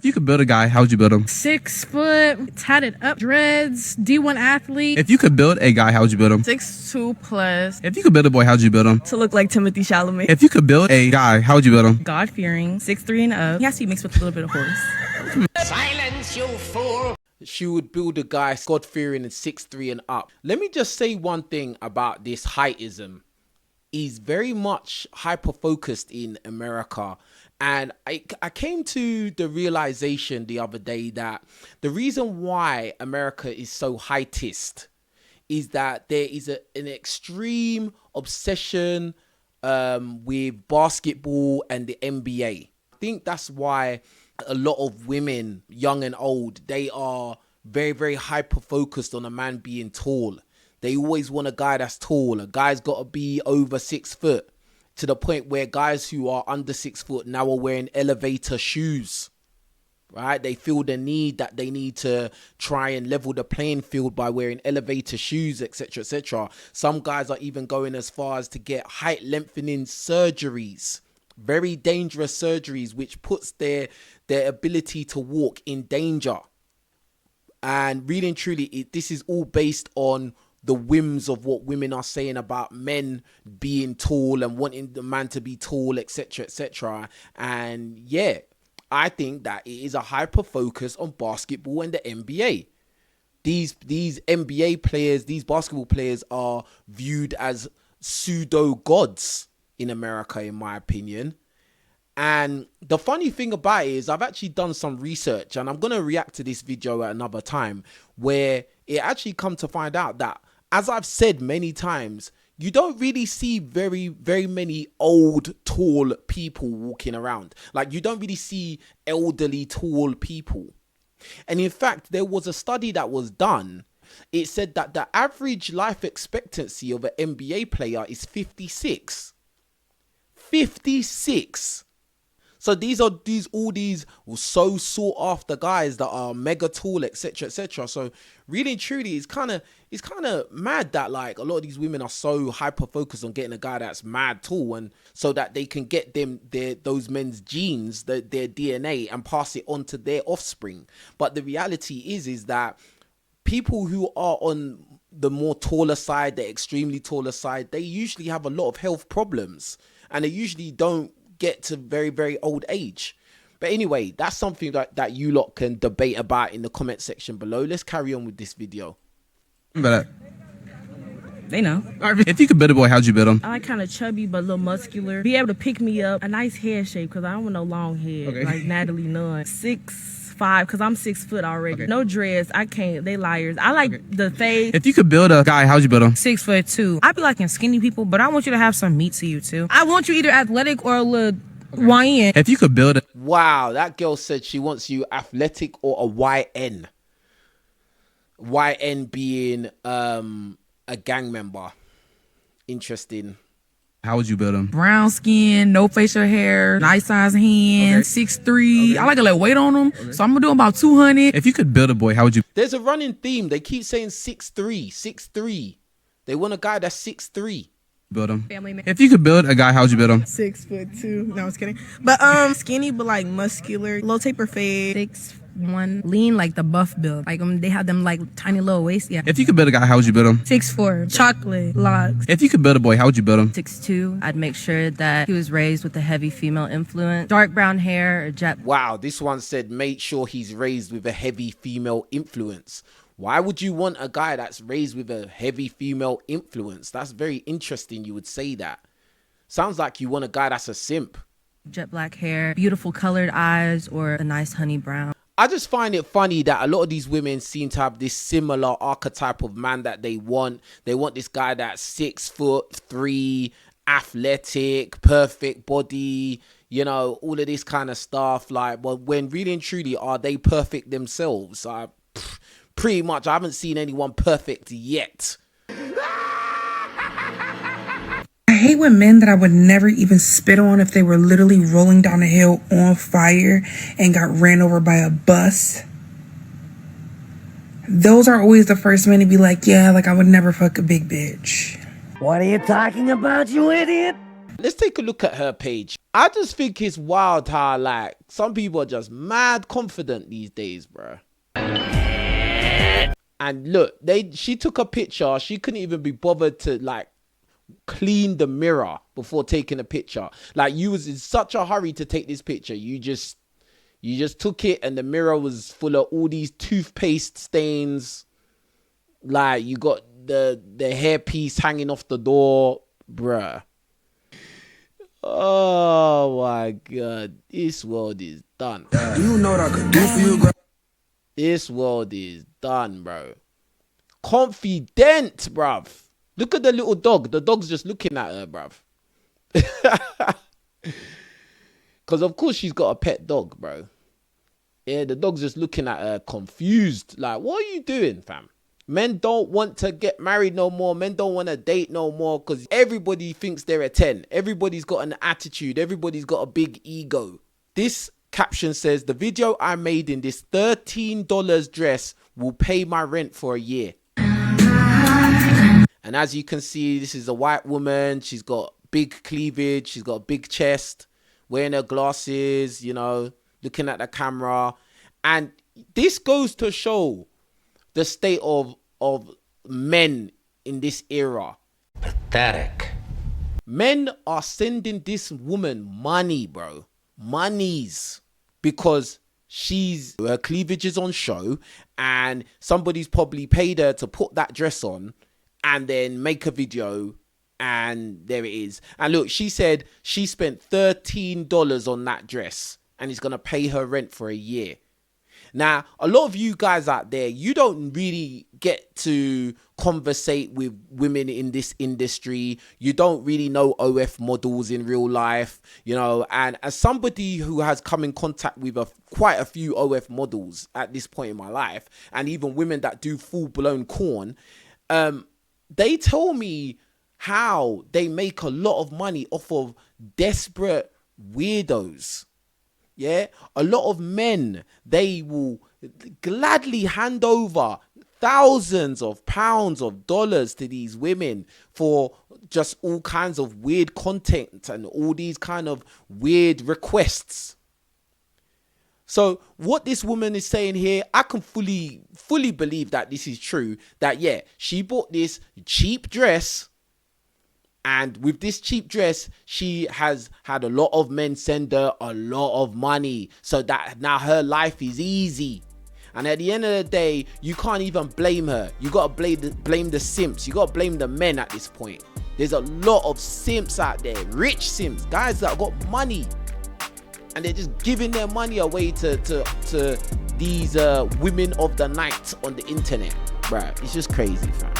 If you could build a guy, how would you build him? 6 foot, tatted up, dreads, D1 athlete. If you could build a guy, how would you build him? 6'2 plus. If you could build a boy, how would you build him? To look like Timothy Chalamet. If you could build a guy, how would you build him? God-fearing, 6'3" and up. He has to be mixed with a little bit of horse. Silence, you fool! She would build a guy God-fearing and 6'3" and up. Let me just say one thing about this heightism. He's very much hyper-focused in America. And I came to the realization the other day that the reason why America is so heightist is that there is an extreme obsession with basketball and the NBA. I think that's why a lot of women, young and old, they are very, very hyper-focused on a man being tall. They always want a guy that's tall. A guy's got to be over 6 foot. To the point where guys who are under 6 foot now are wearing elevator shoes, right? They feel the need that they need to try and level the playing field by wearing elevator shoes, etc., etc. Some guys are even going as far as to get height lengthening surgeries, very dangerous surgeries, which puts their ability to walk in danger. And really and truly, this is all based on the whims of what women are saying about men being tall and wanting the man to be tall, etc., etc. And yeah, I think that it is a hyper focus on basketball and the NBA. These NBA players, these basketball players are viewed as pseudo gods in America, in my opinion. And the funny thing about it is I've actually done some research, and I'm going to react to this video at another time, where it actually come to find out that, as I've said many times, you don't really see very, very many old, tall people walking around. Like, you don't really see elderly, tall people. And in fact, there was a study that was done. It said that the average life expectancy of an NBA player is 56. 56. So these are all these so sought after guys that are mega tall, etc., etc. So really and truly, it's kind of mad that like a lot of these women are so hyper focused on getting a guy that's mad tall, and so that they can get those men's genes, their DNA, and pass it on to their offspring. But the reality is that people who are on the more taller side, the extremely taller side, they usually have a lot of health problems, and they usually don't get to very, very old age. But anyway, that's something that you lot can debate about in the comment section below. Let's carry on with this video. But They know. if you could build a boy, how'd you build him? I like kind of chubby but a little muscular. Be able to pick me up. A nice hair shape, because I don't want no long hair. Okay. Like Natalie Nunn. 6'5", because I'm 6 foot already. Okay. No dreads. I can't. They liars. I like the fade. If you could build a guy, how'd you build him? 6'2". I be liking skinny people, but I want you to have some meat to you too. I want you either athletic or a little YN. If you could build a Wow, that girl said she wants you athletic or a YN. YN being a gang member. Interesting. how would you build him? Brown skin, no facial hair, nice size hands, 6'3". I like to let weight on them, so I'm gonna do about 200. If you could build a boy, how would you? There's a running theme. They keep saying 6'3", 6'3". They want a guy that's 6'3". Build him. Family man. If you could build a guy, how would you build him? 6'2". No, I was kidding. But skinny but like muscular, low taper fade. 6'1", lean like the buff build. Like they have them like tiny little waist. Yeah. If you could build a guy, how would you build him? 6'4", chocolate locks. If you could build a boy, how would you build him? 6'2". I'd make sure that he was raised with a heavy female influence. Dark brown hair, or jet. Wow, this one said make sure he's raised with a heavy female influence. Why would you want a guy that's raised with a heavy female influence? That's very interesting you would say that. Sounds like you want a guy that's a simp. Jet black hair, beautiful colored eyes, or a nice honey brown. I just find it funny that a lot of these women seem to have this similar archetype of man that they want. They want this guy that's 6'3", athletic, perfect body, you know, all of this kind of stuff. Like, well, when really and truly, are they perfect themselves? Pretty much, I haven't seen anyone perfect yet. I hate when men that I would never even spit on if they were literally rolling down a hill on fire and got ran over by a bus. Those are always the first men to be like, yeah, like I would never fuck a big bitch. What are you talking about, you idiot? Let's take a look at her page. I just think it's wild how like some people are just mad confident these days, bro. And look, she took a picture. She couldn't even be bothered to like clean the mirror before taking a picture. Like, you was in such a hurry to take this picture. You just took it, and the mirror was full of all these toothpaste stains. Like, you got the hairpiece hanging off the door, bruh. Oh my God, this world is done. You know what I could do for you, bro? This world is done, bro. Confident, bruv. Look at the little dog. The dog's just looking at her, bruv. Because of course she's got a pet dog, bro. Yeah, the dog's just looking at her confused. Like, what are you doing, fam? Men don't want to get married no more. Men don't want to date no more because everybody thinks they're a 10. Everybody's got an attitude. Everybody's got a big ego. This caption says, the video I made in this $13 dress will pay my rent for a year. And as you can see, this is a white woman. She's got big cleavage. She's got a big chest, wearing her glasses, you know, looking at the camera. And this goes to show the state of men in this era. Pathetic. Men are sending this woman money, bro. Monies. Because her cleavage is on show, and somebody's probably paid her to put that dress on and then make a video, and there it is. And look, she said she spent $13 on that dress and it's gonna pay her rent for a year. Now, a lot of you guys out there, you don't really get to conversate with women in this industry. You don't really know OF models in real life, you know. And as somebody who has come in contact with quite a few OF models at this point in my life, and even women that do full-blown corn, they tell me how they make a lot of money off of desperate weirdos. Yeah, a lot of men, they will gladly hand over thousands of pounds of dollars to these women for just all kinds of weird content and all these kind of weird requests. So what this woman is saying here, I can fully believe that this is true. That, yeah, she bought this cheap dress, and with this cheap dress, she has had a lot of men send her a lot of money, so that now her life is easy. And at the end of the day, you can't even blame her. You got to blame the simps. You got to blame the men at this point. There's a lot of simps out there, rich simps, guys that got money, and they're just giving their money away to these women of the night on the internet. Bruh, it's just crazy, fam.